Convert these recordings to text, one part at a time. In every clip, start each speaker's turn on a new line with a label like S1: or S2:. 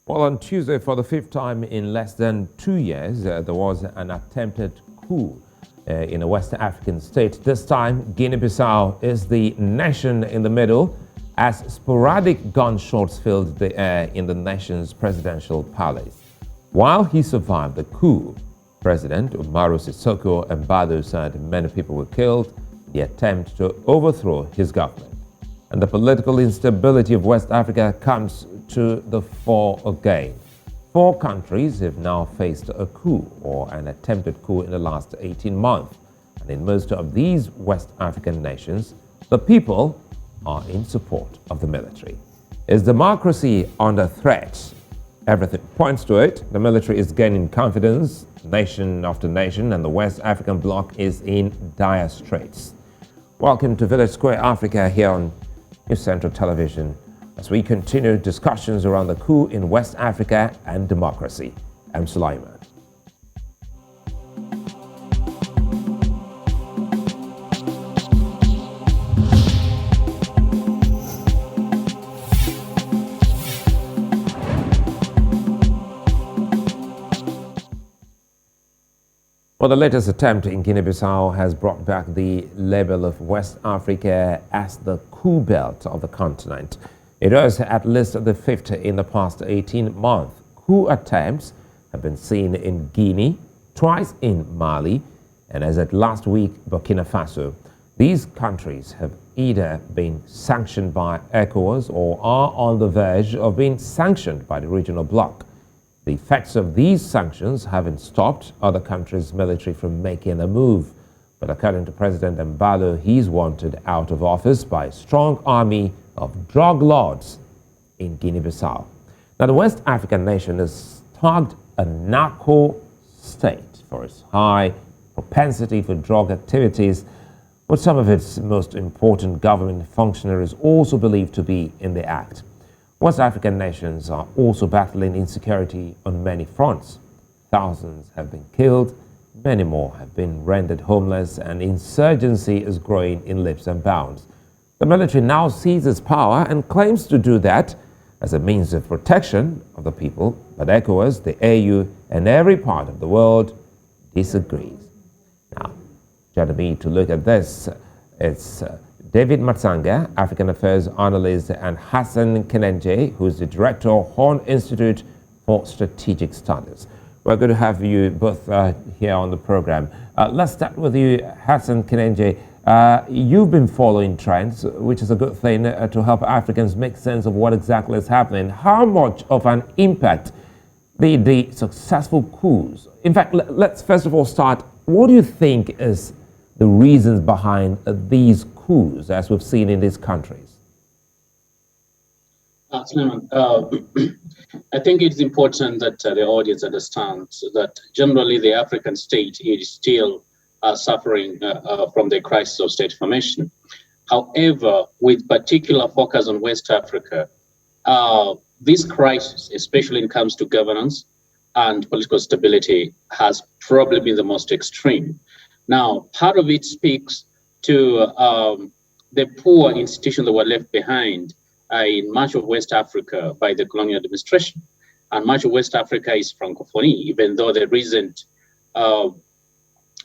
S1: Well, on Tuesday, for the fifth time in less than 2 years, there was an attempted coup in a West African state. This time, Guinea-Bissau is the nation in the middle as sporadic gunshots filled the air in the nation's presidential palace. While he survived the coup, President Umaru Sissoco Embalo said many people were killed in the attempt to overthrow his government. And the political instability of West Africa comes to the fore again. 4 countries have now faced a coup or an attempted coup in the last 18 months. And in most of these West African nations, the people are in support of the military. Is democracy under threat? Everything points to it. The military is gaining confidence, nation after nation, and the West African bloc is in dire straits. Welcome to Village Square Africa here on News Central Television as we continue discussions around the coup in West Africa and democracy. I'm Sulaiman. Well, the latest attempt in Guinea-Bissau has brought back the label of West Africa as the coup belt of the continent. It was at least the 5th in the past 18 months. Coup attempts have been seen in Guinea, twice in Mali, and as at last week, Burkina Faso. These countries have either been sanctioned by ECOWAS or are on the verge of being sanctioned by the regional bloc. The effects of these sanctions haven't stopped other countries' military from making a move. But according to President Embalo, he's wanted out of office by a strong army of drug lords in Guinea-Bissau. Now, the West African nation is tagged a narco state for its high propensity for drug activities, with some of its most important government functionaries also believed to be in the act. West African nations are also battling insecurity on many fronts. Thousands have been killed, many more have been rendered homeless, and insurgency is growing in leaps and bounds. The military now seizes power and claims to do that as a means of protection of the people, but ECOWAS, the AU, and every part of the world disagrees. Now, joining me to look at this, it's David Matsanga, African Affairs Analyst, and Hassan Kanneje, who is the Director of Horn Institute for Strategic Studies. We're going to have you both here on the program. Let's start with you, Hassan Kanneje. You've been following trends, which is a good thing to help Africans make sense of what exactly is happening. How much of an impact the successful coups? In fact, let's first of all start. What do you think is the reasons behind these coups, as we've seen in these countries?
S2: Sulaiman, I think it's important that the audience understands that generally the African state is still suffering from the crisis of state formation. However, with particular focus on West Africa, this crisis, especially when it comes to governance and political stability, has probably been the most extreme. Now, part of it speaks to the poor institutions that were left behind in much of West Africa by the colonial administration. And much of West Africa is Francophonie, even though the recent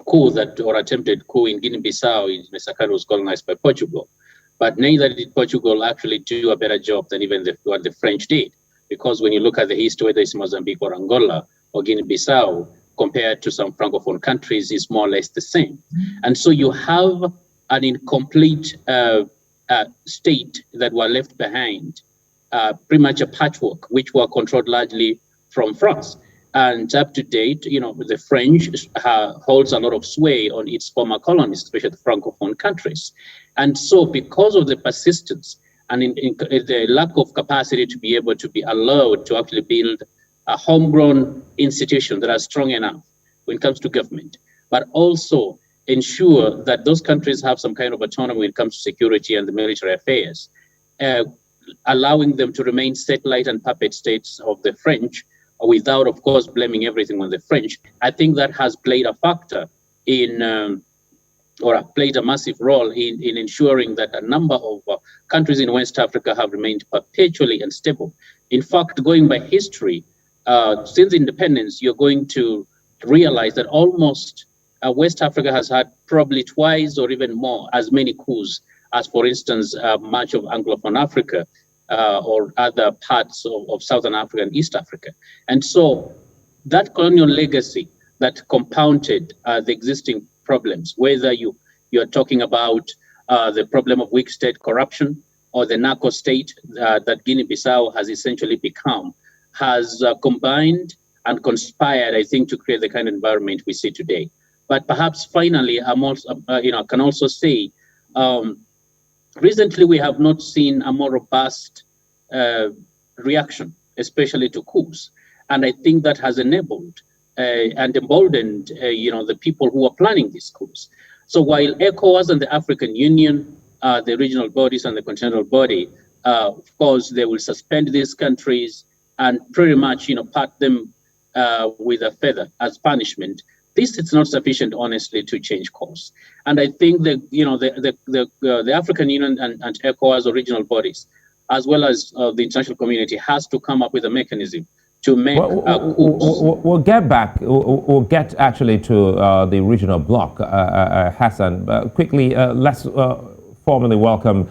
S2: coup or attempted coup in Guinea-Bissau in Matsanga was colonized by Portugal. But neither did Portugal actually do a better job than even what the French did. Because when you look at the history, whether it's Mozambique or Angola or Guinea-Bissau, compared to some Francophone countries, is more or less the same. And so you have an incomplete state that were left behind, pretty much a patchwork, which were controlled largely from France. And up to date, the French holds a lot of sway on its former colonies, especially the Francophone countries. And so because of the persistence and in the lack of capacity to be able to be allowed to actually build a homegrown institution that are strong enough when it comes to government, but also ensure that those countries have some kind of autonomy when it comes to security and the military affairs, allowing them to remain satellite and puppet states of the French without, of course, blaming everything on the French. I think that has played a factor in or played a massive role in ensuring that a number of countries in West Africa have remained perpetually unstable. In fact, going by history, since independence, you're going to realize that almost West Africa has had probably twice or even more as many coups as, for instance, much of Anglophone Africa or other parts of Southern Africa and East Africa. And so that colonial legacy that compounded the existing problems, whether you're talking about the problem of weak state corruption or the narco state that Guinea-Bissau has essentially become, has combined and conspired, I think, to create the kind of environment we see today. But perhaps finally, I'm also, can also say, recently we have not seen a more robust reaction, especially to coups, and I think that has enabled and emboldened, the people who are planning these coups. So while ECOWAS and the African Union, the regional bodies and the continental body, of course, they will suspend these countries and pretty much, pat them with a feather as punishment. This is not sufficient, honestly, to change course. And I think that the African Union and ECOWAS or regional bodies, as well as the international community, has to come up with a mechanism to make coups.
S1: We'll get back. We'll get actually to the regional bloc, Hassan. Quickly, let's formally welcome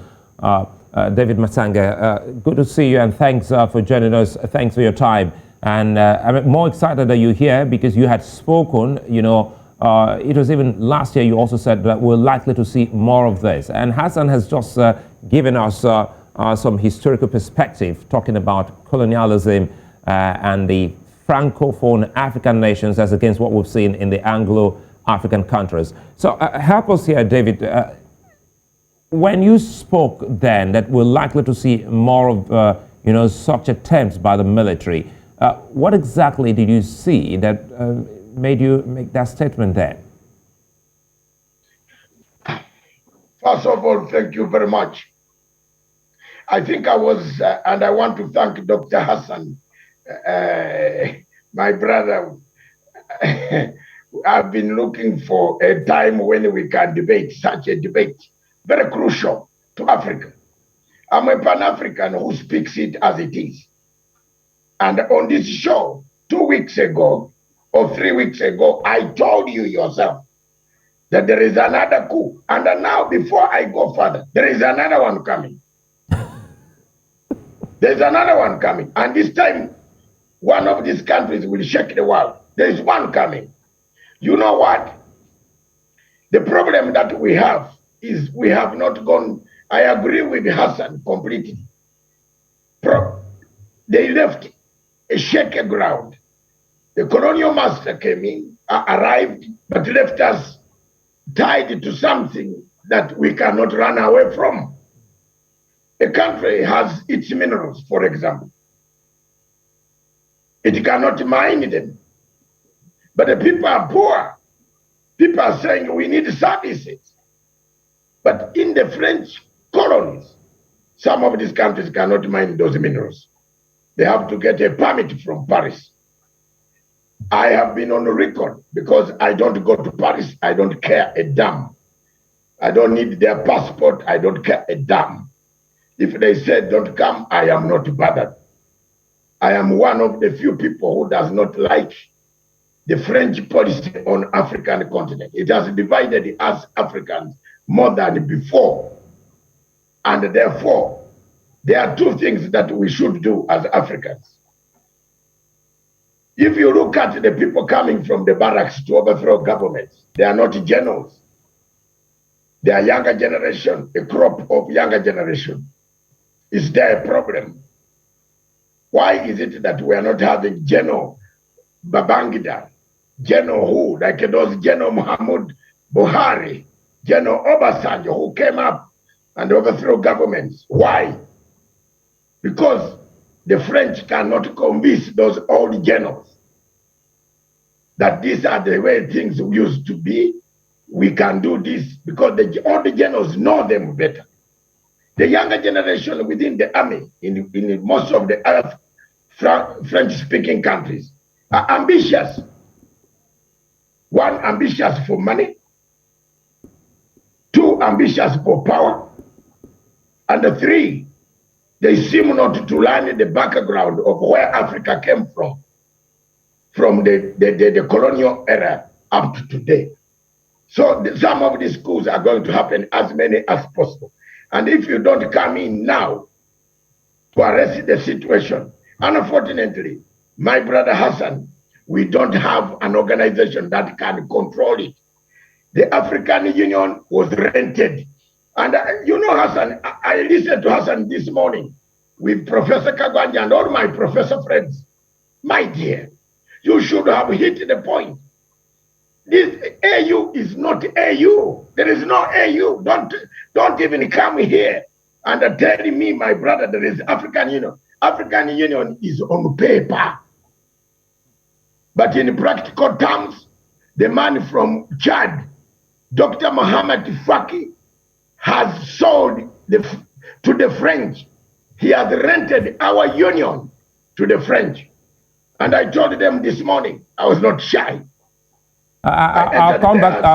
S1: David Matsanga. Good to see you, and thanks for joining us. Thanks for your time. And I'm more excited that you're here because you had spoken, it was even last year you also said that we're likely to see more of this. And Hassan has just given us some historical perspective talking about colonialism and the Francophone African nations as against what we've seen in the Anglo-African countries. So help us here, David. When you spoke then that we're likely to see more of, such attempts by the military, what exactly did you see that made you make that statement then?
S3: First of all, thank you very much. I think I was, and I want to thank Dr. Hassan, my brother. I've been looking for a time when we can debate such a debate, very crucial to Africa. I'm a Pan-African who speaks it as it is. And on this show, 2 weeks ago or 3 weeks ago, I told you yourself that there is another coup. And now, before I go further, there is another one coming. There's another one coming. And this time, one of these countries will shake the world. There is one coming. You know what? The problem that we have is we have not gone. I agree with Hassan completely. They left a shaky ground. The colonial master came in, arrived, but left us tied to something that we cannot run away from. A country has its minerals, for example. It cannot mine them. But the people are poor. People are saying we need services. But in the French colonies, some of these countries cannot mine those minerals. They have to get a permit from Paris. I have been on the record because I don't go to Paris. I don't care a damn. I don't need their passport. I don't care a damn. If they say don't come, I am not bothered. I am one of the few people who does not like the French policy on African continent. It has divided us Africans more than before. And therefore, there are two things that we should do as Africans. If you look at the people coming from the barracks to overthrow governments, they are not generals. They are younger generation, a crop of younger generation. Is there a problem? Why is it that we are not having General Babangida, General who, like those General Muhammad Buhari, General Obasanjo, who came up and overthrew governments? Why? Because the French cannot convince those old generals that these are the way things used to be. We can do this because all the generals know them better. The younger generation within the army, in most of the Arab French-speaking countries, are ambitious. One, ambitious for money. Two, ambitious for power. And three, They seem not to learn the background of where Africa came from the colonial era up to today. So some of these coups are going to happen, as many as possible. And if you don't come in now to arrest the situation, unfortunately, my brother Hassan, we don't have an organization that can control it. The African Union was rented. And you know, Hassan, I listened to Hassan this morning with Professor Kagwanja and all my professor friends. My dear, you should have hit the point. This AU is not AU. There is no AU. Don't even come here and tell me, my brother, there is African Union. African Union is on paper. But in practical terms, the man from Chad, Dr. Mohamed Faki, has sold to the French. He has rented our union to the French. And I told them this morning, I was not shy.
S1: I'll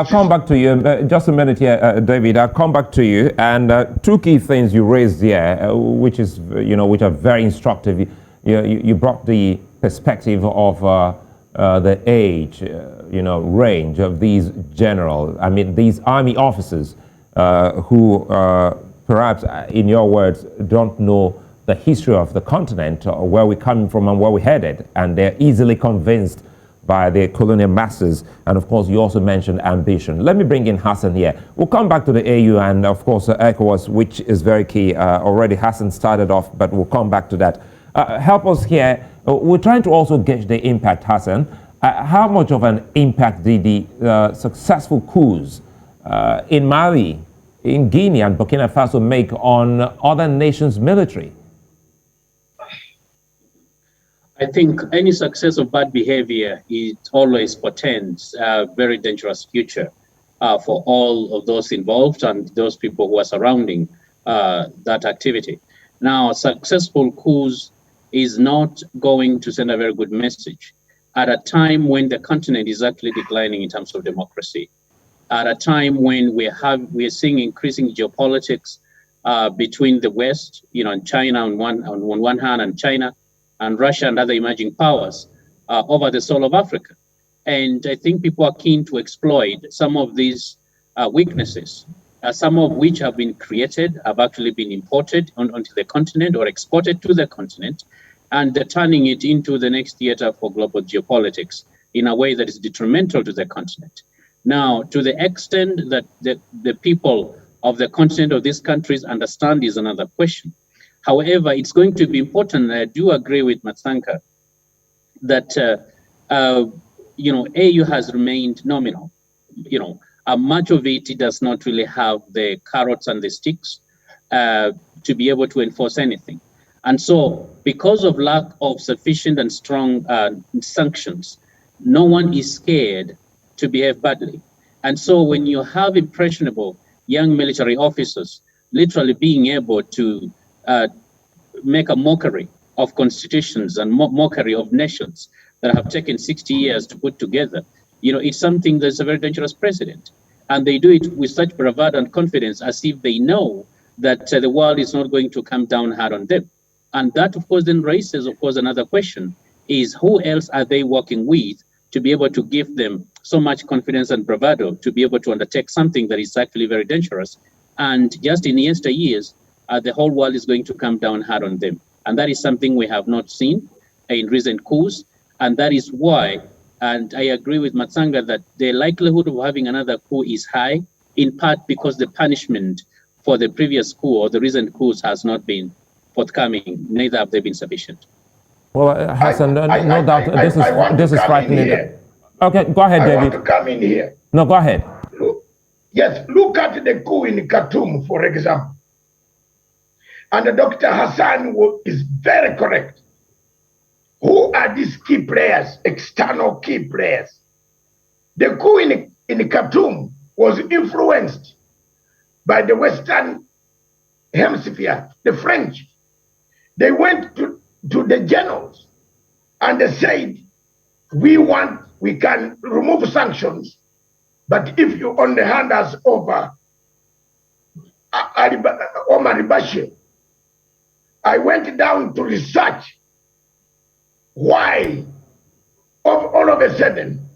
S1: come back to you. Just a minute here, David. I'll come back to you. And two key things you raised here, which are very instructive. You brought the perspective of the age, range of these generals. I mean, these army officers who, perhaps, in your words, don't know the history of the continent, or where we're coming from and where we're headed, and they're easily convinced by the colonial masters. And of course, you also mentioned ambition. Let me bring in Hassan here. We'll come back to the AU and of course ECOWAS, which is very key. Already Hassan started off, but we'll come back to that. Help us here. We're trying to also gauge the impact, Hassan. How much of an impact did the successful coups in Mali, in Guinea and Burkina Faso make on other nations' military?
S2: I think any success of bad behavior, it always portends a very dangerous future for all of those involved and those people who are surrounding that activity. Now, successful coups is not going to send a very good message at a time when the continent is actually declining in terms of democracy, at a time when we are seeing increasing geopolitics between the West, and China on one hand, and China and Russia and other emerging powers over the soul of Africa. And I think people are keen to exploit some of these weaknesses, some of which have been created, have actually been imported onto the continent or exported to the continent, and they're turning it into the next theater for global geopolitics in a way that is detrimental to the continent. Now, to the extent that the people of the continent of these countries understand is another question. However, it's going to be important, and I do agree with Matsanga, that AU has remained nominal. Much of it does not really have the carrots and the sticks to be able to enforce anything. And so, because of lack of sufficient and strong sanctions, no one is scared to behave badly. And so, when you have impressionable young military officers literally being able to make a mockery of constitutions and mockery of nations that have taken 60 years to put together, it's something that's a very dangerous precedent. And they do it with such bravado and confidence as if they know that the world is not going to come down hard on them. And that, of course, then raises, of course, another question, is who else are they working with to be able to give them so much confidence and bravado to be able to undertake something that is actually very dangerous? And just in yesteryears, the whole world is going to come down hard on them. And that is something we have not seen in recent coups. And that is why, and I agree with Matsanga, that the likelihood of having another coup is high, in part because the punishment for the previous coup or the recent coups has not been forthcoming, neither have they been sufficient.
S1: Well, Hassan, no doubt, this is frightening. Okay, go ahead, David.
S3: I want to come in here.
S1: No, go ahead.
S3: Look at the coup in Khartoum, for example. And Dr. Hassan is very correct. Who are these key players, external key players? The coup in Khartoum was influenced by the Western Hemisphere, the French. They went to the generals and they said, we can remove sanctions, but if you only hand us over Omar al-Bashir, I went down to research why, all of a sudden,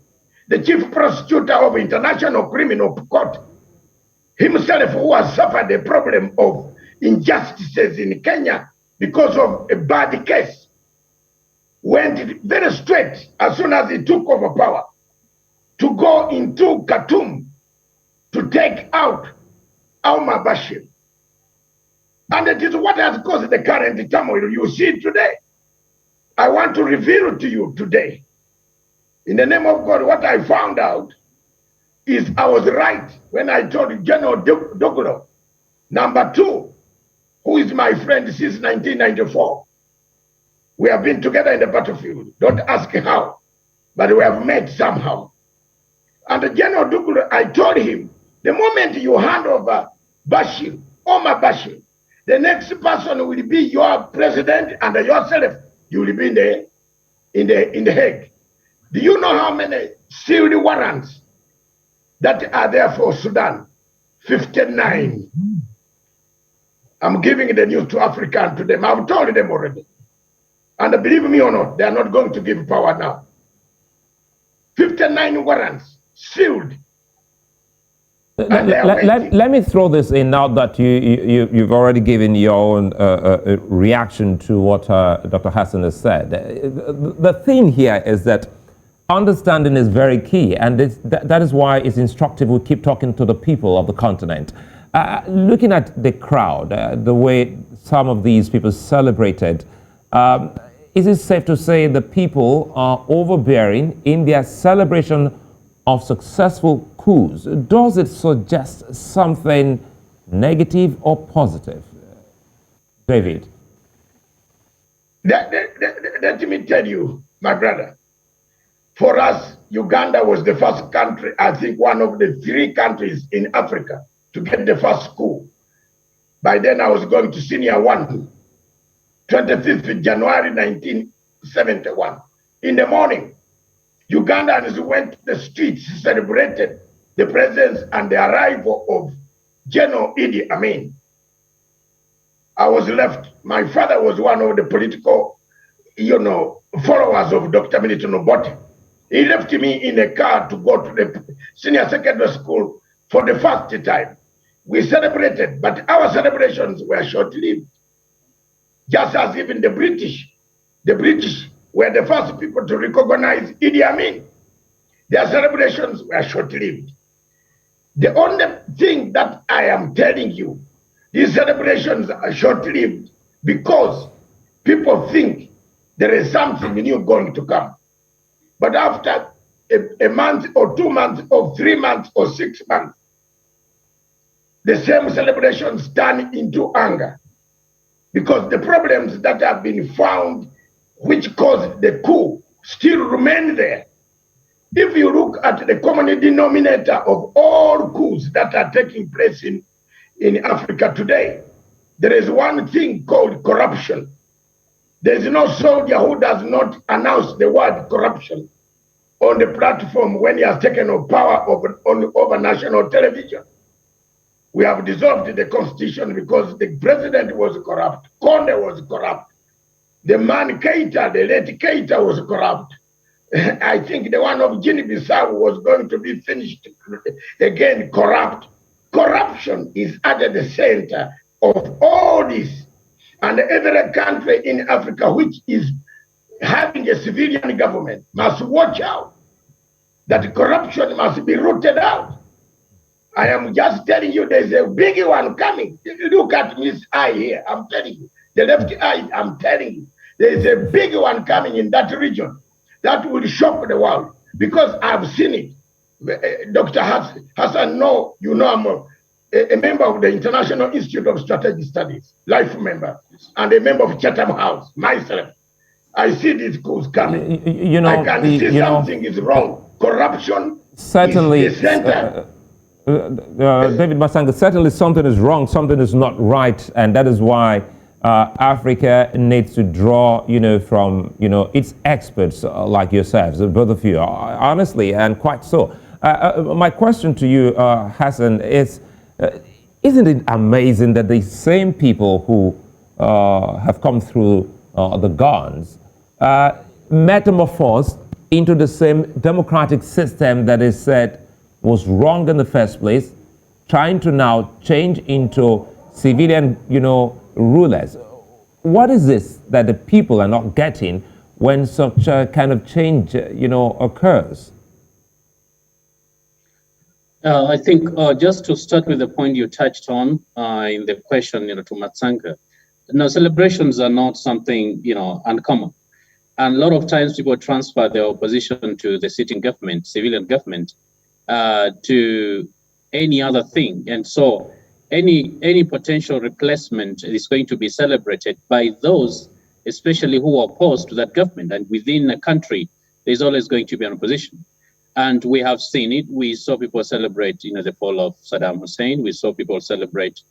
S3: the chief prosecutor of International Criminal Court himself, who has suffered a problem of injustices in Kenya because of a bad case, went very straight as soon as he took over power to go into Khartoum to take out Omar Bashir. And it is what has caused the current turmoil you see today. I want to reveal to you today, in the name of God, what I found out is I was right when I told General Doglo, number 2, who is my friend since 1994. We have been together in the battlefield. Don't ask how, but we have met somehow. And General Doglo, I told him, the moment you hand over Bashir, Omar Bashir, the next person will be your president, and yourself, you will be in the Hague. Do you know how many sealed warrants that are there for Sudan? 59. I'm giving the news to Africa and to them. I've told them already. And believe me or not, they are not going to give power now. 59 warrants sealed.
S1: Let me throw this in now that you've already given your own reaction to what Dr. Hassan has said. The thing here is that understanding is very key, and that is why it's instructive we keep talking to the people of the continent. Looking at the crowd, the way some of these people celebrated, is it safe to say the people are overbearing in their celebration of successful coups? Does it suggest something negative or positive? David?
S3: Let me tell you, my brother, for us, Uganda was the first country, I think one of the 3 countries in Africa to get the first coup. By then I was going to senior 1, 25th January 1971. In the morning, Ugandans went to the streets, celebrated the presence and the arrival of General Idi Amin. I was left, my father was one of the political, followers of Dr. Milton Obote. He left me in a car to go to the senior secondary school for the first time. We celebrated, but our celebrations were short-lived. Just as even the British were the first people to recognize Idi Amin. Their celebrations were short-lived. The only thing that I am telling you, these celebrations are short-lived because people think there is something new going to come. But after a month or 2 months or 3 months or 6 months, the same celebrations turn into anger because the problems that have been found which caused the coup still remain there. If you look at the common denominator of all coups that are taking place in Africa today, there is one thing called corruption. There is no soldier who does not announce the word corruption on the platform when he has taken over power over national television. We have dissolved the constitution because the president was corrupt, Conde was corrupt, the man Keita, the late Keita was corrupt. I think the one of Guinea-Bissau was going to be finished again, corrupt. Corruption is at the center of all this. And every country in Africa which is having a civilian government must watch out that corruption must be rooted out. I am just telling you there's a big one coming. Look at Miss Eye here, I'm telling you. The left eye, I'm telling you. There's a big one coming in that region that will shock the world because I've seen it. Dr. Hassan, you know I'm a member of the International Institute of Strategic Studies, life member, and a member of Chatham House, myself. I see these coups coming. I can see something is wrong. Corruption
S1: certainly,
S3: is the center.
S1: David Matsanga, certainly something is wrong, something is not right, and that is why Africa needs to draw, from, its experts like yourselves, both of you, honestly, and quite so. My question to you, Hassan, is, isn't it amazing that the same people who have come through the guns, metamorphosed into the same democratic system that is said was wrong in the first place, trying to now change into civilian, rulers. What is this that the people are not getting when such a kind of change, occurs?
S2: I think just to start with the point you touched on in the question, to Matsanga, celebrations are not something, uncommon. And a lot of times people transfer their opposition to the sitting government, civilian government, to any other thing. And so any potential replacement is going to be celebrated by those, especially who are opposed to that government. And within a country, there's always going to be an opposition. And we have seen it. We saw people celebrate, the fall of Saddam Hussein. We saw people celebrate,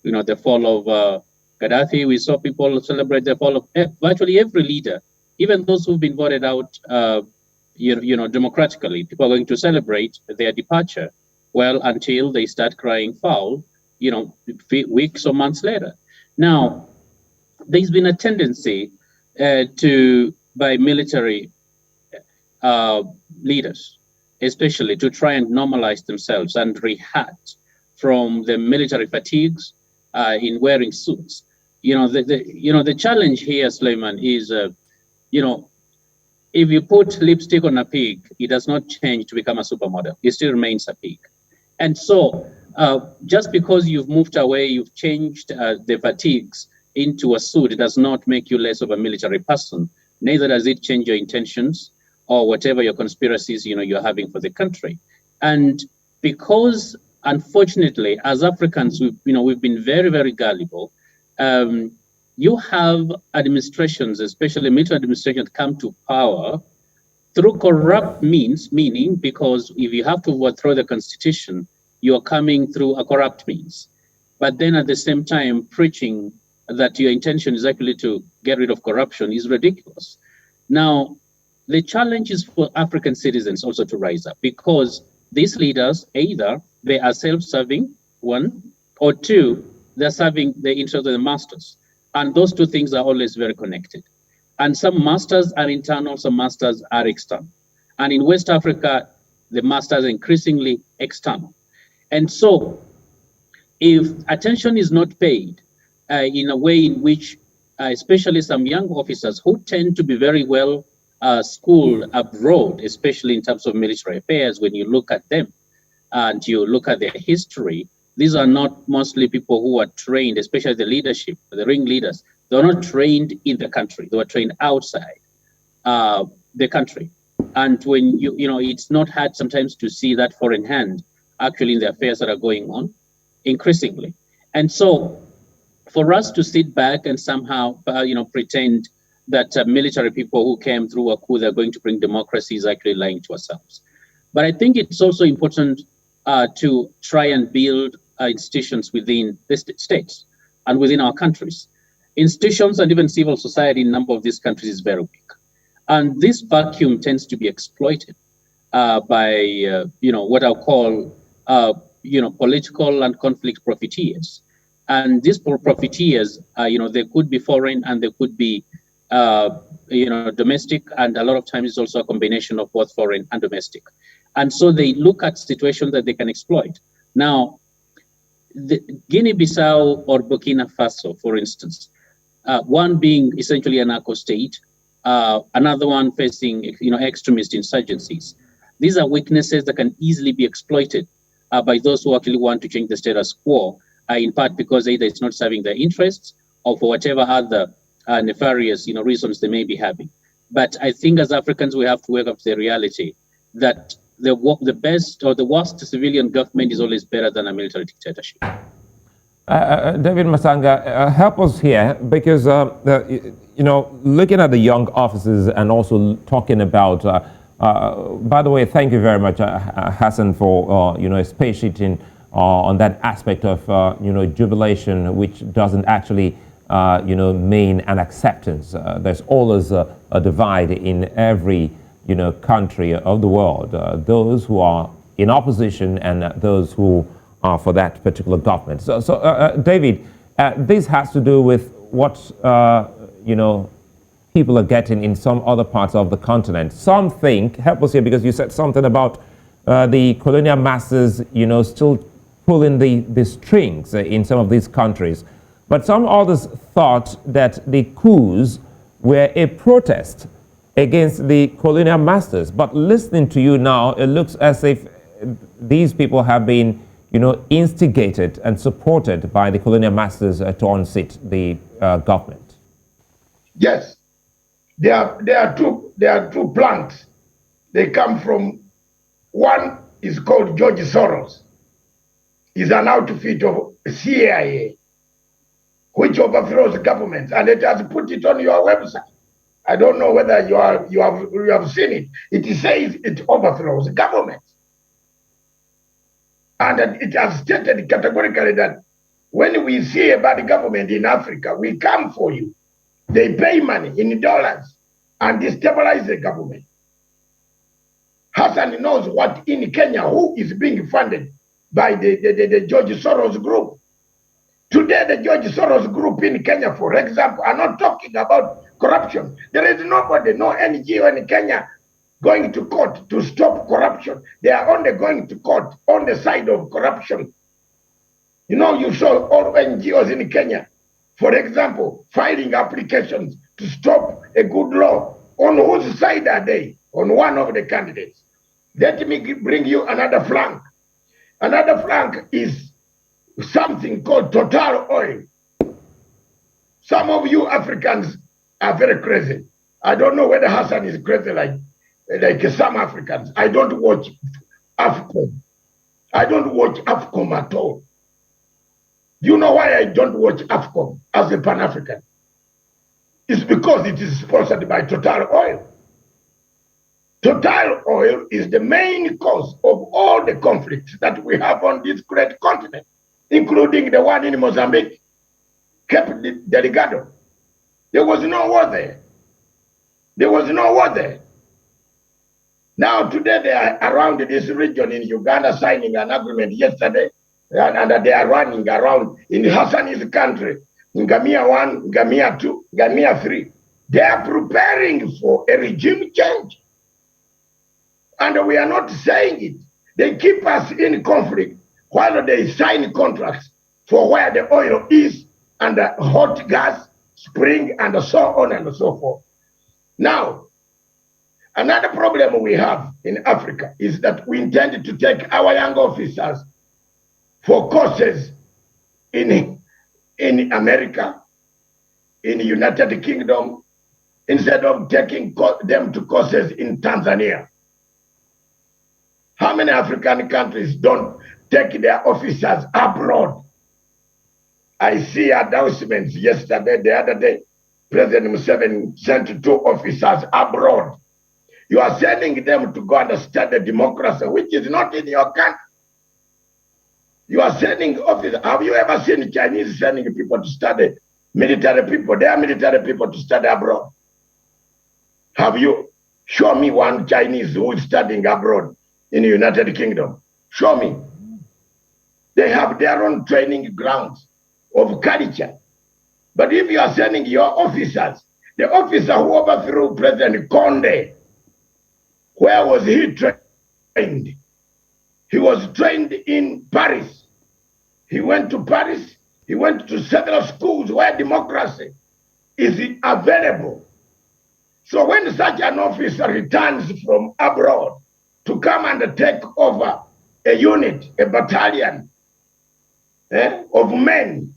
S2: the fall of Gaddafi. We saw people celebrate the fall of virtually every leader, even those who've been voted out, democratically. People are going to celebrate their departure, well, until they start crying foul, weeks or months later. Now, there's been a tendency by military leaders, especially, to try and normalize themselves and react from the military fatigues in wearing suits. The challenge here, Sulaiman, is, if you put lipstick on a pig, it does not change to become a supermodel. It still remains a pig. And so just because you've moved away, you've changed the fatigues into a suit, it does not make you less of a military person. Neither does it change your intentions or whatever your conspiracies, you're having for the country. And because, unfortunately, as Africans, we've been very, very gullible. You have administrations, especially military administrations, come to power through corrupt means, meaning because if you have to overthrow the constitution, you're coming through a corrupt means. But then at the same time, preaching that your intention is actually to get rid of corruption is ridiculous. Now, the challenge is for African citizens also to rise up, because these leaders, either they are self-serving, one, or two, they're serving the interests of the masters. And those two things are always very connected. And some masters are internal, some masters are external. And in West Africa, the masters are increasingly external. And so if attention is not paid in a way in which, especially some young officers who tend to be very well schooled abroad, especially in terms of military affairs, when you look at them and you look at their history, these are not mostly people who are trained, especially the leadership, the ringleaders. They're not trained in the country. They were trained outside the country. And when it's not hard sometimes to see that foreign hand actually in the affairs that are going on increasingly. And so for us to sit back and somehow, pretend that military people who came through a coup, they're going to bring democracy, is actually lying to ourselves. But I think it's also important to try and build institutions within the states and within our countries. Institutions and even civil society in a number of these countries is very weak. And this vacuum tends to be exploited by, what I'll call, political and conflict profiteers. And these profiteers, they could be foreign and they could be, domestic. And a lot of times it's also a combination of both foreign and domestic. And so they look at situations that they can exploit. Now, the Guinea-Bissau or Burkina Faso, for instance, one being essentially a narco state, another one facing, extremist insurgencies. These are weaknesses that can easily be exploited by those who actually want to change the status quo, in part because either it's not serving their interests or for whatever other nefarious, reasons they may be having. But I think as Africans, we have to wake up to the reality that the best or the worst civilian government is always better than a military dictatorship.
S1: David Matsanga, help us here, because looking at the young officers and also talking about. By the way, thank you very much, Hassan, for spacesheeting on that aspect of jubilation, which doesn't actually mean an acceptance. There's always a divide in every country of the world, those who are in opposition and those who are for that particular government. So David, this has to do with what, you know, people are getting in some other parts of the continent. Some think, help us here, because you said something about the colonial masters, you know, still pulling the strings in some of these countries. But some others thought that the coups were a protest against the colonial masters. But listening to you now, it looks as if these people have been, you know, instigated and supported by the colonial masters to unseat the government.
S3: Yes, there are two planks. They come from, one is called George Soros. He's an outfit of CIA, which overthrows governments, and it has put it on your website. I don't know whether you have seen it. It says it overthrows governments. And it has stated categorically that when we see a bad government in Africa, we come for you. They pay money in dollars and destabilize the government. Hassan knows what in Kenya, who is being funded by the George Soros group. Today, the George Soros group in Kenya, for example, are not talking about corruption. There is nobody, no NGO in Kenya going to court to stop corruption. They are only going to court on the side of corruption. You know, you saw all NGOs in Kenya, for example, filing applications to stop a good law. On whose side are they? On one of the candidates. Let me bring you another flank. Another flank is something called Total Oil. Some of you Africans are very crazy. I don't know whether Hassan is crazy like some Africans. I don't watch AFCOM. I don't watch AFCOM at all. You know why I don't watch AFCOM as a Pan-African? It's because it is sponsored by Total Oil. Total Oil is the main cause of all the conflicts that we have on this great continent, including the one in Mozambique, Cape Delgado. There was no war there. There was no war there. Now today they are around this region in Uganda signing an agreement yesterday, and they are running around in Hassan's country, in Ngamia 1, Ngamia 2, Ngamia 3. They are preparing for a regime change. And we are not saying it. They keep us in conflict while they sign contracts for where the oil is and the hot gas, spring, and so on and so forth. Now, another problem we have in Africa is that we intend to take our young officers for courses in America, in the United Kingdom, instead of taking them to courses in Tanzania. How many African countries don't take their officers abroad? I see announcements yesterday, the other day, President Museveni sent 2 officers abroad. You are sending them to go and study democracy, which is not in your country. You are sending officers. Have you ever seen Chinese sending people to study, military people? They are military people to study abroad. Have you? Show me one Chinese who is studying abroad in the United Kingdom. Show me. They have their own training grounds of culture. But if you are sending your officers, the officer who overthrew President Conde, where was he trained? He was trained in Paris. He went to Paris. He went to several schools where democracy is available. So when such an officer returns from abroad to come and take over a unit, a battalion of men,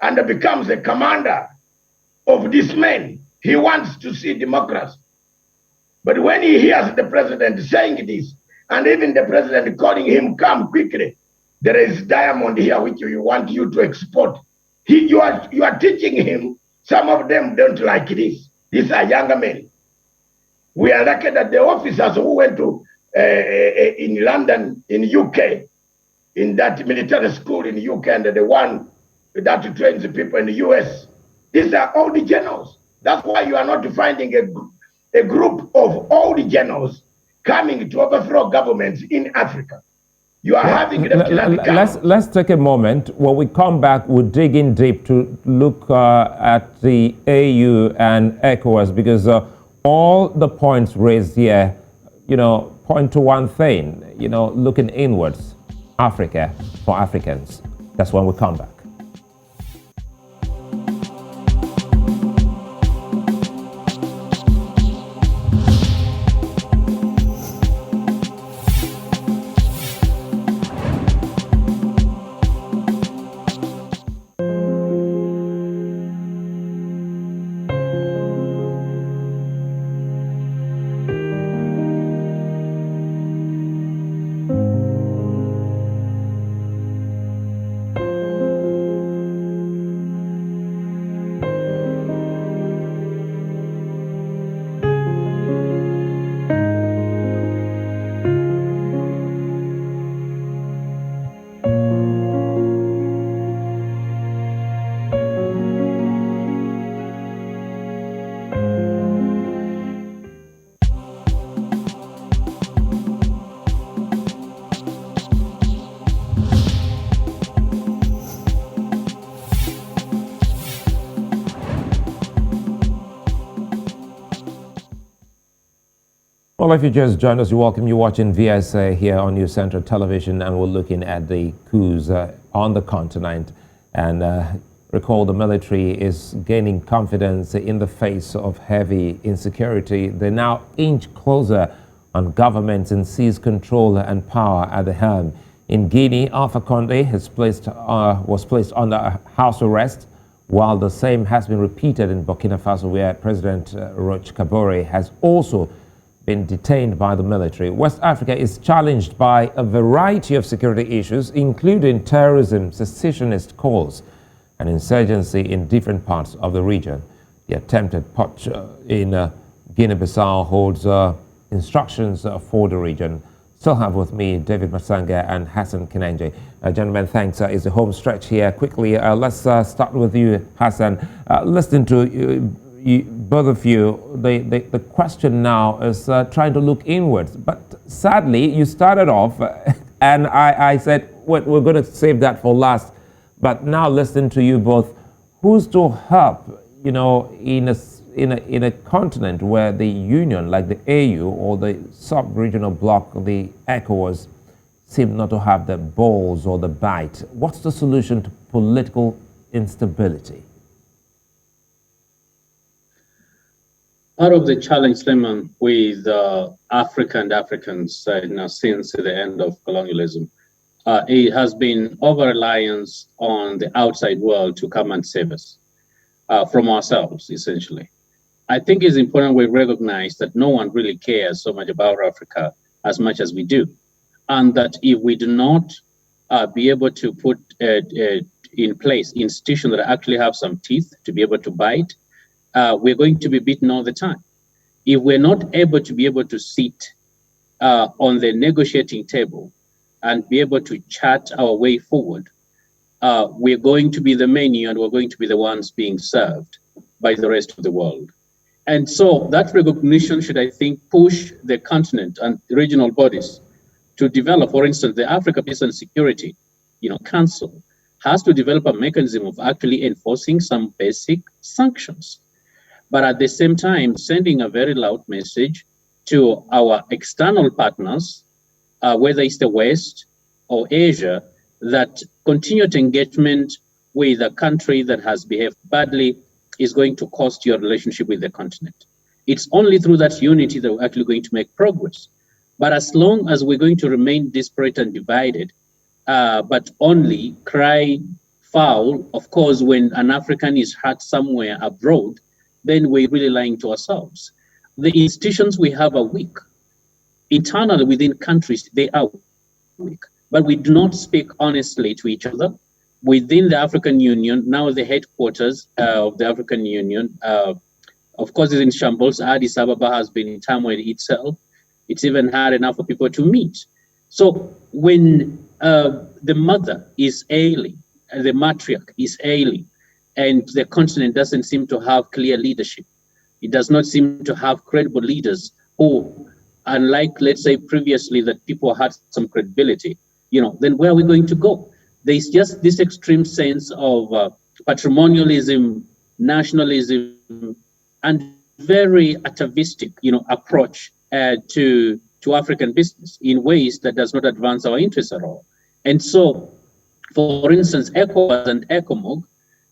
S3: and becomes a commander of these men, he wants to see democracy. But when he hears the president saying this, and even the president calling him, come quickly, there is diamond here which we want you to export. You are teaching him. Some of them don't like this. These are younger men. We are lucky that the officers who went to in London, in UK, in that military school in UK, and the one that trains the people in the US, these are all the generals. That's why you are not finding a group of all the generals coming to overthrow governments in Africa. You are having
S1: let's take a moment. When we come back, we'll dig in deep to look at the AU and ECOWAS, because all the points raised here, point to one thing, looking inwards, Africa for Africans. That's when we come back. Well, if you just joined us, you're welcome. You're watching VSA here on News Central Television, and we're looking at the coups on the continent. And recall, the military is gaining confidence in the face of heavy insecurity. They now inch closer on governments and seize control and power at the helm. In Guinea, Alpha Conde was placed under house arrest, while the same has been repeated in Burkina Faso, where President Roch Kabore has also been detained by the military. West Africa is challenged by a variety of security issues, including terrorism, secessionist calls, and insurgency in different parts of the region. The attempted putsch in Guinea-Bissau holds instructions for the region. Still have with me David Matsanga and Hassan Kanneje. Gentlemen, thanks. It's the home stretch here. Quickly, let's start with you, Hassan. Listening to both of you, the question now is trying to look inwards. But sadly, you started off, and I said, we're going to save that for last. But now listening to you both, who's to help, in a continent where the union, like the AU or the sub-regional bloc, the ECOWAS, seem not to have the balls or the bite? What's the solution to political instability?
S2: Part of the challenge, Sulaiman, with Africa and Africans since the end of colonialism, it has been over-reliance on the outside world to come and save us from ourselves, essentially. I think it's important we recognize that no one really cares so much about Africa as much as we do, and that if we do not be able to put in place institutions that actually have some teeth to be able to bite, we're going to be beaten all the time. If we're not able to sit on the negotiating table and be able to chart our way forward, we're going to be the menu and we're going to be the ones being served by the rest of the world. And so that recognition should, I think, push the continent and regional bodies to develop. For instance, the Africa Peace and Security Council has to develop a mechanism of actually enforcing some basic sanctions, but at the same time, sending a very loud message to our external partners, whether it's the West or Asia, that continued engagement with a country that has behaved badly is going to cost your relationship with the continent. It's only through that unity that we're actually going to make progress. But as long as we're going to remain disparate and divided, but only cry foul, of course, when an African is hurt somewhere abroad, then we're really lying to ourselves. The institutions we have are weak. Internally within countries, they are weak. But we do not speak honestly to each other. Within the African Union, now the headquarters of the African Union, of course, is in shambles. Addis Ababa has been in turmoil itself. It's even hard enough for people to meet. So when the mother is ailing, the matriarch is ailing, and the continent doesn't seem to have clear leadership, it does not seem to have credible leaders who, unlike, let's say, previously that people had some credibility, then where are we going to go? There's just this extreme sense of patrimonialism, nationalism, and very atavistic, approach to African business in ways that does not advance our interests at all. And so, for instance, ECOWAS and ECOMOG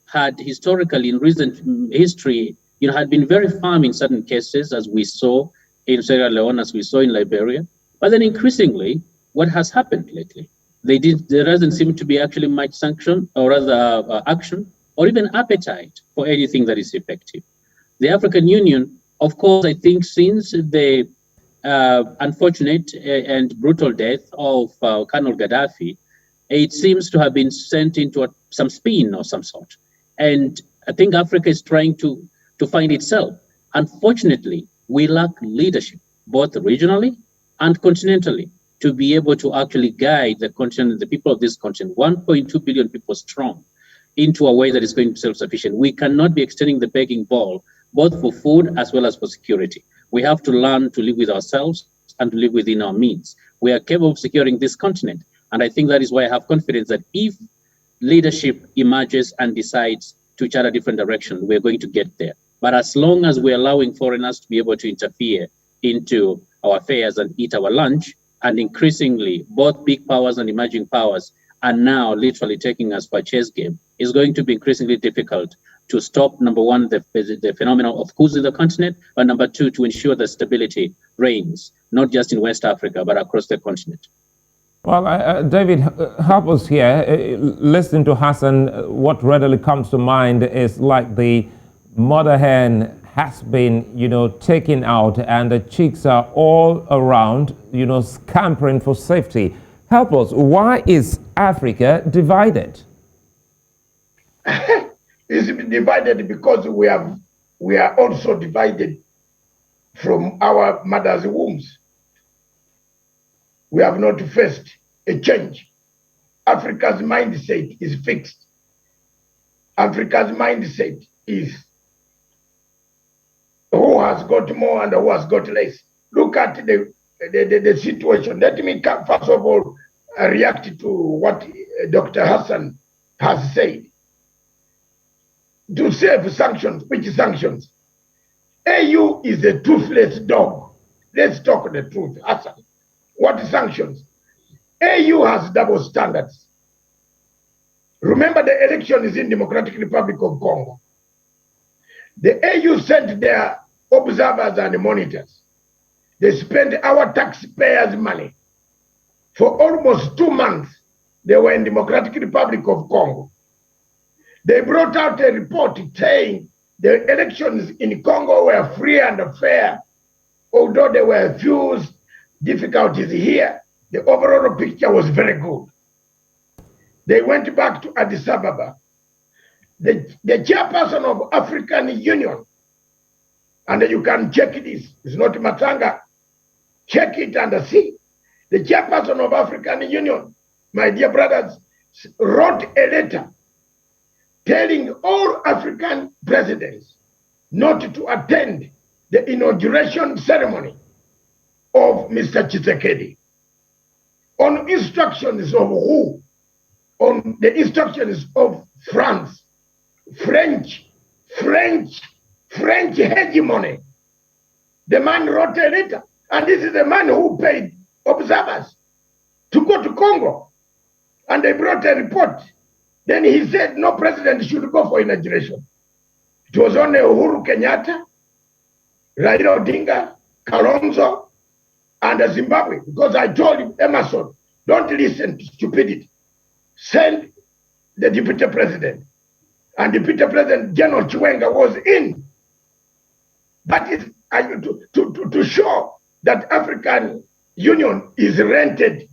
S2: had historically, in recent history, had been very firm in certain cases, as we saw in Sierra Leone, as we saw in Liberia. But then increasingly, what has happened lately? There doesn't seem to be actually much sanction, or rather action, or even appetite for anything that is effective. The African Union, of course, I think since the unfortunate and brutal death of Colonel Gaddafi, it seems to have been sent into some spin of some sort. And I think Africa is trying to find itself. Unfortunately, we lack leadership, both regionally and continentally, to be able to actually guide the continent, the people of this continent, 1.2 billion people strong, into a way that is going to be self-sufficient. We cannot be extending the begging ball, both for food as well as for security. We have to learn to live with ourselves and to live within our means. We are capable of securing this continent. And I think that is why I have confidence that if leadership emerges and decides to chart a different direction, we're going to get there. But as long as we're allowing foreigners to be able to interfere into our affairs and eat our lunch, and increasingly both big powers and emerging powers are now literally taking us for a chess game, it's going to be increasingly difficult to stop, number one, the phenomenon of coups in the continent, but number two, to ensure that stability reigns, not just in West Africa, but across the continent.
S1: Well, David, help us here. Listening to Hassan, what readily comes to mind is like the mother hen has been, taken out and the chicks are all around, scampering for safety. Help us. Why is Africa divided?
S3: It's divided because we are also divided from our mother's wombs. We have not faced a change. Africa's mindset is fixed. Africa's mindset is who has got more and who has got less. Look at the situation. Let me first of all react to what Dr. Hassan has said. To save sanctions, which sanctions? AU is a toothless dog. Let's talk the truth, Hassan. What sanctions? AU has double standards. Remember, the election is in Democratic Republic of Congo. The AU sent their observers and monitors. They spent our taxpayers' money. For almost 2 months, they were in Democratic Republic of Congo. They brought out a report saying the elections in Congo were free and fair. Although there were a few difficulties here, the overall picture was very good. They went back to Addis Ababa. The chairperson of African Union, and you can check this, it's not Matsanga, check it and see. The chairperson of African Union, my dear brothers, wrote a letter telling all African presidents not to attend the inauguration ceremony of Mr. Tshisekedi. On instructions of who? On the instructions of France, French hegemony. The man wrote a letter, and this is the man who paid observers to go to Congo. And they brought a report. Then he said no president should go for inauguration. It was only Uhuru Kenyatta, Raila Odinga, Kalonzo, and Zimbabwe. Because I told him, Emerson, don't listen to stupidity. Send the deputy president. And Deputy President General Chiwenga was in. That is to show that African Union is rented.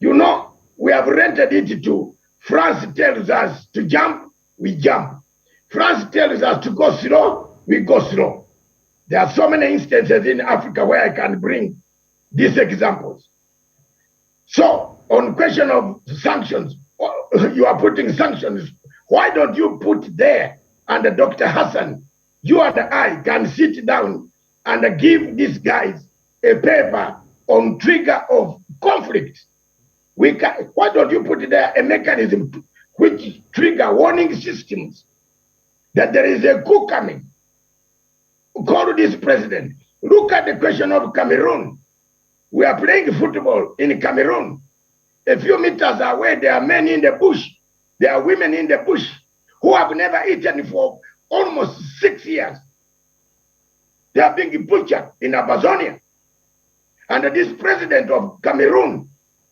S3: We have rented it to France. Tells us to jump, we jump. France tells us to go slow, we go slow. There are so many instances in Africa where I can bring these examples. So, on question of sanctions, you are putting sanctions. Why don't you put there, and Dr. Hassan, you and I can sit down and give these guys a paper on trigger of conflict. Why don't you put there a mechanism which trigger warning systems that there is a coup coming? Call this president. Look at the question of Cameroon. We are playing football in Cameroon. A few meters away, there are men in the bush. There are women in the bush who have never eaten for almost 6 years. They are being butchered in Amazonia. And this president of Cameroon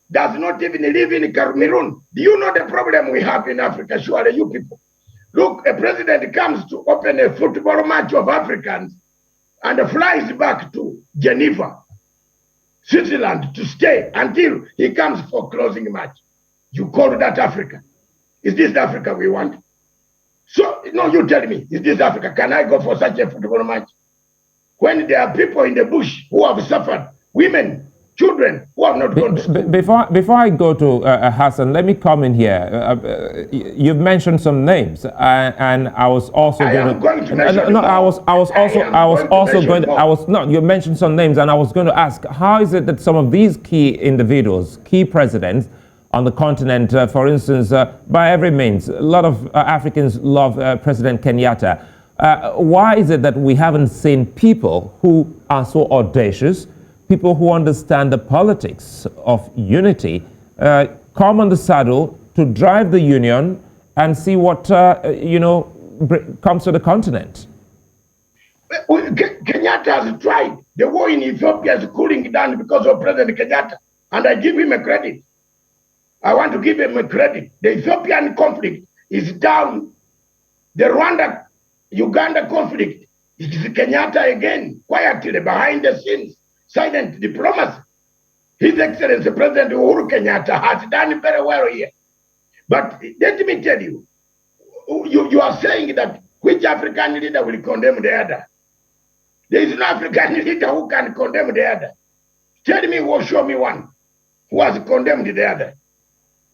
S3: does not even live in Cameroon. Do you know the problem we have in Africa? Surely you people. Look, a president comes to open a football match of Africans and flies back to Geneva, Switzerland, to stay until he comes for closing match. You call that Africa? Is this the Africa we want? So, no, you tell me, is this Africa? Can I go for such a football match? When there are people in the bush who have suffered, women, children who have not gone to school.
S1: Before I go to Hassan, let me come in here. You've mentioned some names, and I was also going to. You mentioned some names, and I was going to ask, how is it that some of these key individuals, key presidents on the continent, for instance, by every means, a lot of Africans love President Kenyatta. Why is it that we haven't seen people who are so audacious, people who understand the politics of unity, come on the saddle to drive the union and see what, comes to the continent?
S3: Kenyatta has tried. The war in Ethiopia is cooling down because of President Kenyatta, and I give him a credit. I want to give him a credit. The Ethiopian conflict is down. The Rwanda-Uganda conflict is Kenyatta again, quietly behind the scenes. Silent diplomacy. His Excellency President Uhuru Kenyatta has done very well here. But let me tell you, you are saying that which African leader will condemn the other? There is no African leader who can condemn the other. Tell me or show me one who has condemned the other.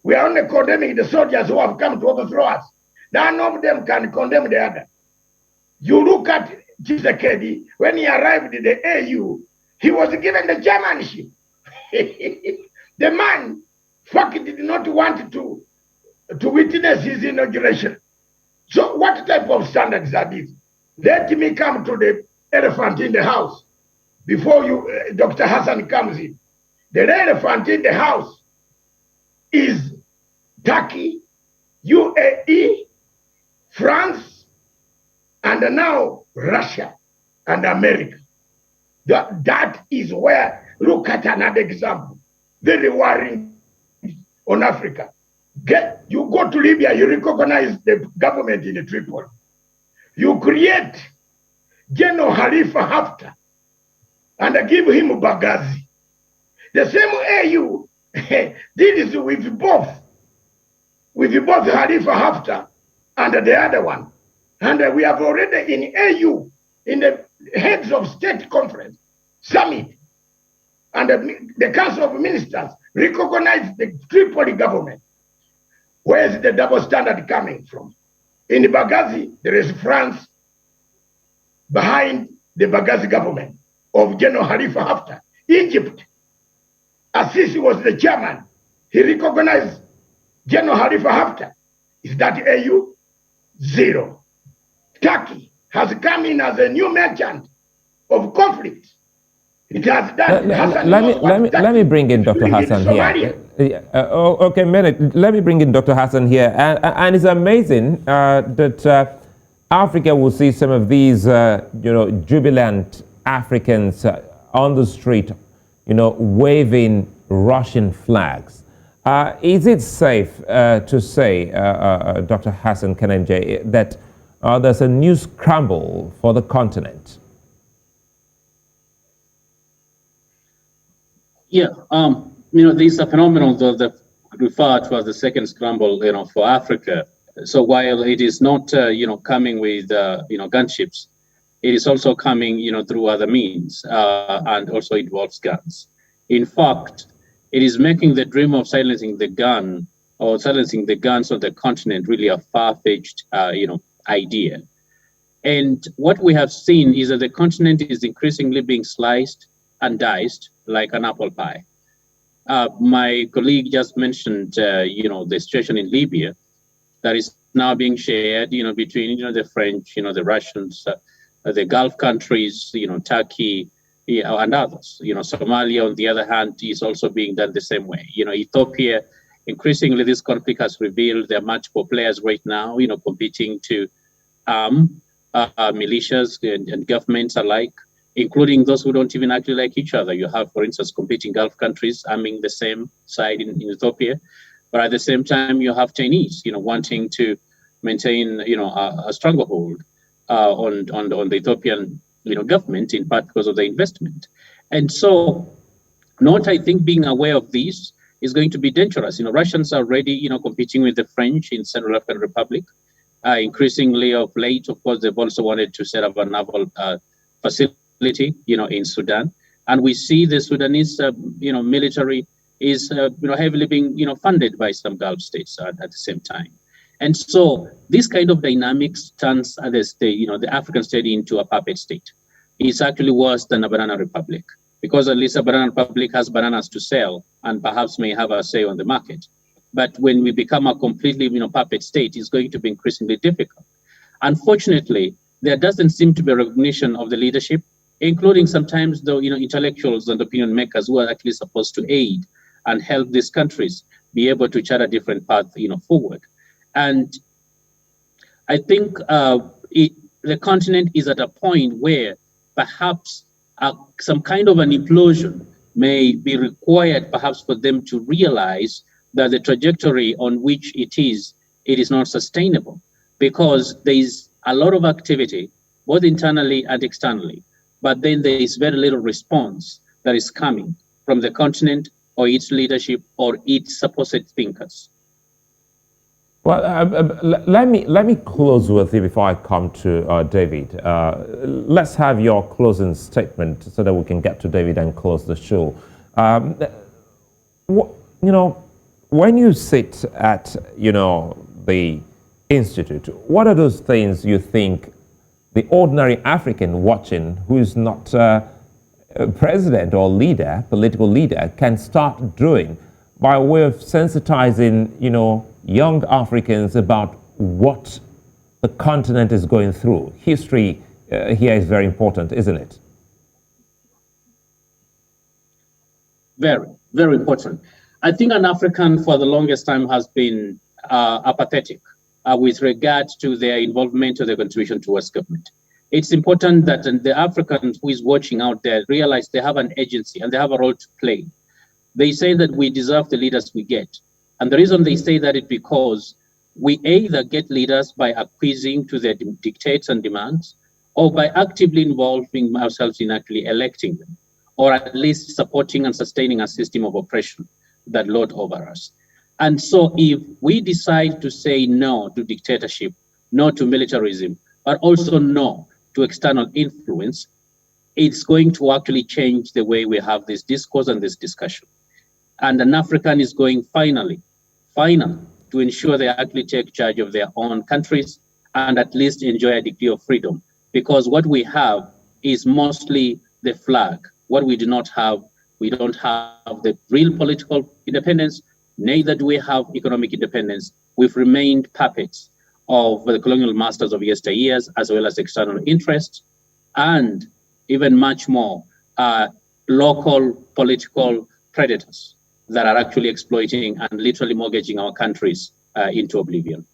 S3: We are only condemning the soldiers who have come to overthrow us. None of them can condemn the other. You look at Tshisekedi, when he arrived in the AU, he was given the chairmanship. The man, did not want to witness his inauguration. So what type of standards are these? Let me come to the elephant in the house before Dr. Hassan comes in. The elephant in the house is Turkey, UAE, France, and now Russia and America. That is where, look at another example, very worrying on Africa. You go to Libya, you recognize the government in Tripoli. You create General Khalifa Haftar and give him Bagazi. The same AU deals with both Khalifa Haftar and the other one. And we have already in AU, in the heads of state conference, summit, and the Council of Ministers recognize the Tripoli government. Where is the double standard coming from? In Bagazi, there is France behind the Bagazi government of General Khalifa Haftar. Egypt, Assisi was the chairman. He recognized General Khalifa Haftar. Is that AU? Zero. Turkey has come in as a new merchant of conflict. It has done.
S1: Let me bring in Dr. Hassan here. Okay, minute. Let me bring in Dr. Hassan here, and it's amazing that Africa will see some of these, jubilant Africans on the street, waving Russian flags. Is it safe to say, Dr. Hassan Kanneje, that there's a new scramble for the continent?
S2: Yeah, these are phenomenal that refer to as the second scramble, for Africa. So while it is not, coming with, gunships, it is also coming, through other means, and also involves guns. In fact, it is making the dream of silencing the gun or silencing the guns on the continent really a far-fetched, idea. And what we have seen is that the continent is increasingly being sliced and diced like an apple pie. My colleague just mentioned, the situation in Libya that is now being shared, between, the French, the Russians, the Gulf countries, Turkey, and others. Somalia, on the other hand, is also being done the same way. Ethiopia, increasingly, this conflict has revealed there are multiple players right now, competing to arm militias and governments alike, including those who don't even actually like each other. You have, for instance, competing Gulf countries arming the same side in Ethiopia, but at the same time, you have Chinese, wanting to maintain, a stranglehold on the Ethiopian, government, in part because of the investment. And so, not, I think, being aware of this is going to be dangerous. Russians are already, competing with the French in Central African Republic. Increasingly of late, of course, they've also wanted to set up a naval facility, in Sudan. And we see the Sudanese, military is, heavily being, funded by some Gulf states at the same time. And so this kind of dynamics turns the African state into a puppet state. It's actually worse than a banana republic, because at least a banana republic has bananas to sell and perhaps may have a say on the market. But when we become a completely, puppet state, it's going to be increasingly difficult. Unfortunately, there doesn't seem to be a recognition of the leadership, including sometimes the, intellectuals and opinion makers who are actually supposed to aid and help these countries be able to chart a different path, forward. And I think the continent is at a point where perhaps some kind of an implosion may be required, perhaps for them to realize that the trajectory on which it is not sustainable, because there is a lot of activity, both internally and externally, but then there is very little response that is coming from the continent or its leadership or its supposed thinkers.
S1: Well, let me close with you before I come to David. Let's have your closing statement so that we can get to David and close the show. When you sit at, the Institute, what are those things you think the ordinary African watching, who is not a president or leader, political leader, can start doing by way of sensitizing, young Africans about what the continent is going through? History here is very important, isn't it?
S2: Very, very important. I think an African for the longest time has been apathetic with regard to their involvement or their contribution towards government. It's important that the African who is watching out there realize they have an agency and they have a role to play. They say that we deserve the leaders we get. And the reason they say that is because we either get leaders by acquiescing to their dictates and demands, or by actively involving ourselves in actually electing them, or at least supporting and sustaining a system of oppression that lord over us. And so if we decide to say no to dictatorship, no to militarism, but also no to external influence, it's going to actually change the way we have this discourse and this discussion. And an African is going finally to ensure they actually take charge of their own countries and at least enjoy a degree of freedom. Because what we have is mostly the flag. What we do not have, we don't have the real political independence, neither do we have economic independence. We've remained puppets of the colonial masters of yesteryears, as well as external interests, and even much more local political predators that are actually exploiting and literally mortgaging our countries into oblivion.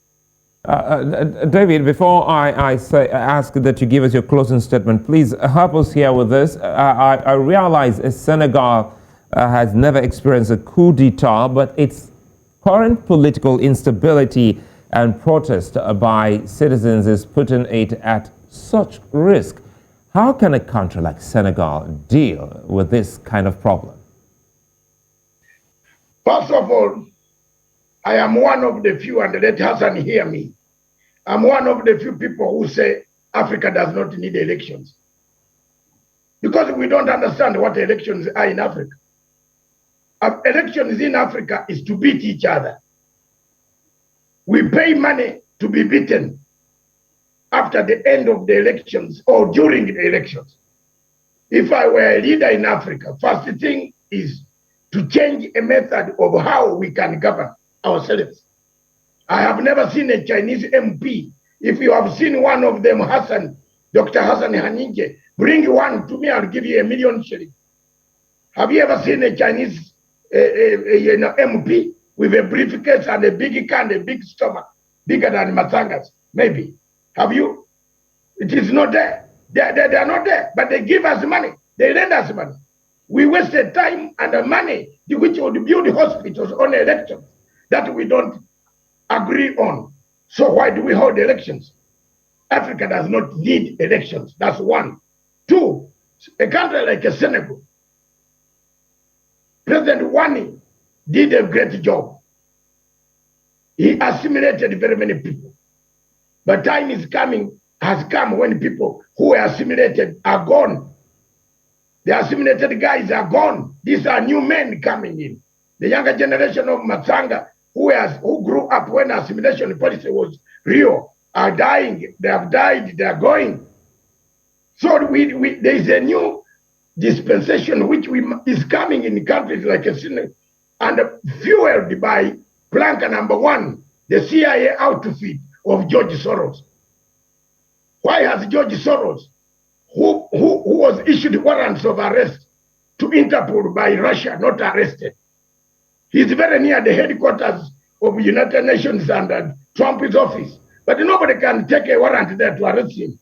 S1: David, before I ask that you give us your closing statement, please help us here with this. I realize Senegal has never experienced a coup d'etat, but its current political instability and protest by citizens is putting it at such risk. How can a country like Senegal deal with this kind of problem?
S3: First of all, I am one of the few, and let Hassan hear me. I'm one of the few people who say Africa does not need elections. Because we don't understand what elections are in Africa. Elections in Africa is to beat each other. We pay money to be beaten after the end of the elections or during the elections. If I were a leader in Africa, first thing is to change a method of how we can govern ourselves. I have never seen a Chinese MP. If you have seen one of them, Hassan, Dr. Hassan Kanneje, bring one to me, I'll give you 1 million shillings. Have you ever seen a Chinese MP with a briefcase and a big can, a big stomach, bigger than Matsanga's? Maybe. Have you? It is not there. They are not there, but they give us money. They lend us money. We wasted time and money which would build hospitals on elections that we don't agree on. So why do we hold elections? Africa does not need elections. That's one. Two, a country like Senegal, President Wani did a great job. He assimilated very many people. But time has come when people who were assimilated are gone. The assimilated guys are gone. These are new men coming in. The younger generation of Matsanga, who grew up when assimilation policy was real, are dying. They have died. They are going. So there is a new dispensation which is coming in countries like Hassan, and fueled by plank number one, the CIA outfit of George Soros. Why has George Soros, who was issued warrants of arrest to Interpol by Russia, not arrested? He's very near the headquarters of United Nations and Trump's office, but nobody can take a warrant there to arrest him.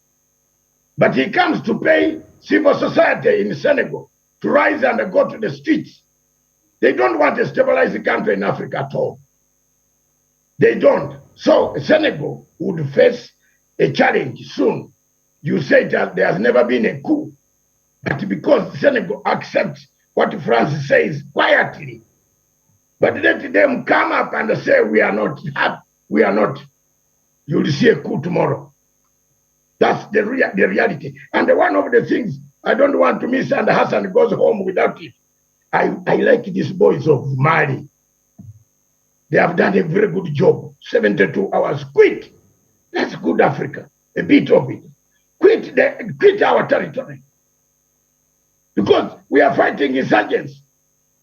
S3: But he comes to pay civil society in Senegal to rise and go to the streets. They don't want a stabilized country in Africa at all. They don't. So Senegal would face a challenge soon. You say that there has never been a coup, but because Senegal accepts what France says quietly, but let them come up and say we are not happy, we are not. You will see a coup tomorrow. That's the reality. And one of the things I don't want to miss, and Hassan goes home without it. I like these boys of Mali. They have done a very good job. 72 hours. Quit. That's good Africa. A bit of it. Quit our territory. Because we are fighting insurgents.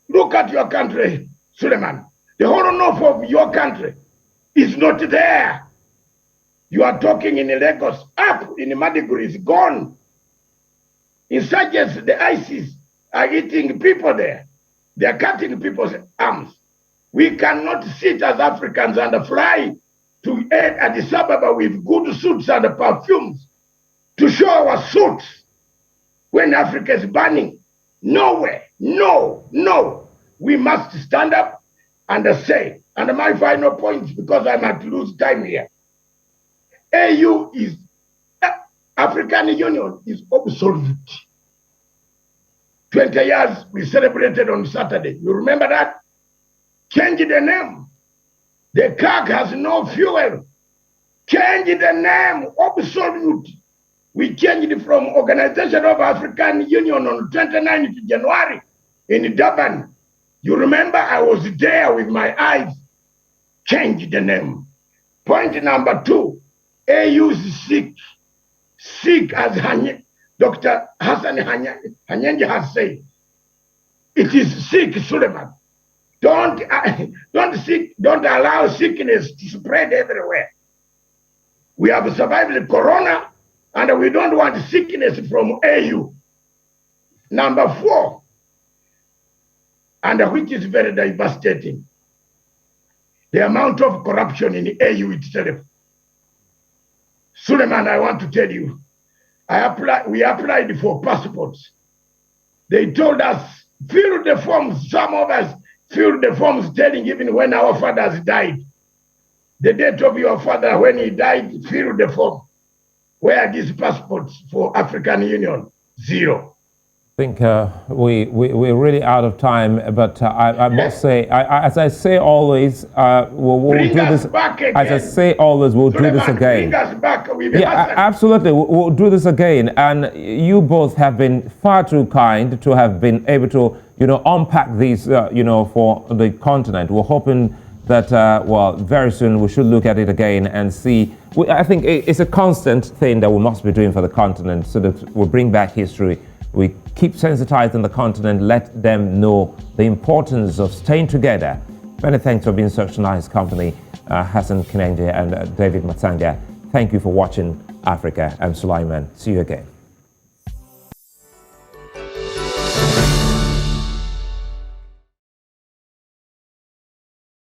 S3: Look at your country, Sulaiman. The whole north of your country is not there. You are talking in Lagos, up in Maiduguri is gone. Insurgents, the ISIS, are eating people there. They are cutting people's arms. We cannot sit as Africans and fly to Addis Ababa with good suits and perfumes to show our suits when Africa is burning. Nowhere. No, no. We must stand up and say, and my final point, because I might lose time here. AU is, African Union is obsolete. 20 years we celebrated on Saturday. You remember that? Change the name. The car has no fuel. Change the name, obsolete. We changed from Organization of African Union on 29th January in Durban. You remember I was there with my eyes. Change the name. Point number two, AU is sick. Sick as Dr. Hassan Kanneje has said. It is sick, Sulaiman. Don't allow sickness to spread everywhere. We have survived the corona, and we don't want sickness from AU. Number four, and which is very devastating, the amount of corruption in the AU itself. Sulaiman, I want to tell you, we applied for passports. They told us, fill the forms. Some of us filled the forms telling even when our fathers died. The date of your father when he died, fill the form. Where are these passports for African Union? Zero.
S1: I think we're really out of time, but I must say, as I say always, we'll do this. As I say always, we'll do this again.
S3: Bring us back.
S1: Yeah, absolutely. We'll do this again. And you both have been far too kind to have been able to, unpack these, for the continent. We're hoping that, very soon we should look at it again and see. I think it's a constant thing that we must be doing for the continent so that we'll bring back history We keep sensitizing the continent, let them know the importance of staying together. Many thanks for being such a nice company, Hassan, Kanneje, and David Matsanga. Thank you for watching Africa. I'm Sulaiman. See you again.